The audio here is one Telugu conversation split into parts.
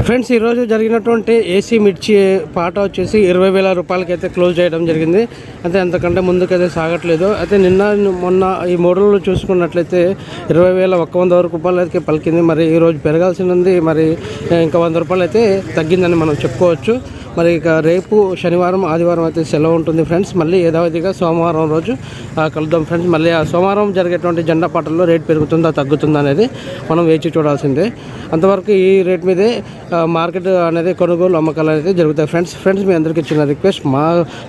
ఫ్రెండ్స్ ఈరోజు జరిగినటువంటి ఏసీ మిర్చి పాట వచ్చేసి 20,000 రూపాయలకి అయితే క్లోజ్ చేయడం జరిగింది. అయితే అంతకంటే ముందుకైతే సాగట్లేదు. అయితే నిన్న మొన్న ఈ మోడల్లో చూసుకున్నట్లయితే 20,100 రూపాయలకి పలికింది. మరి ఈరోజు పెరగాల్సింది, మరి ఇంకా 100 రూపాయలు అయితే తగ్గిందని మనం చెప్పుకోవచ్చు. మరి ఇక రేపు శనివారం ఆదివారం అయితే సెలవు ఉంటుంది ఫ్రెండ్స్. మళ్ళీ యథావిధిగా సోమవారం రోజు కలుద్దాం ఫ్రెండ్స్. మళ్ళీ ఆ సోమవారం జరిగేటువంటి జెండా పాటల్లో రేట్ పెరుగుతుందా తగ్గుతుందా అనేది మనం వేచి చూడాల్సిందే. అంతవరకు ఈ రేట్ మీదే మార్కెట్ అనేది కొనుగోలు అమ్మకాలు అనేది జరుగుతాయి ఫ్రెండ్స్ మీ అందరికీ చిన్న రిక్వెస్ట్, మా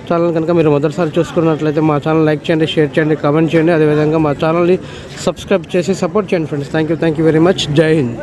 ఛానల్ కనుక మీరు మొదటిసారి చూసుకున్నట్లయితే మా ఛానల్ లైక్ చేయండి, షేర్ చేయండి, కామెంట్ చేయండి. అదేవిధంగా మా ఛానల్ని సబ్స్క్రైబ్ చేసి సపోర్ట్ చేయండి friends. Thank you very much. జై హింద్.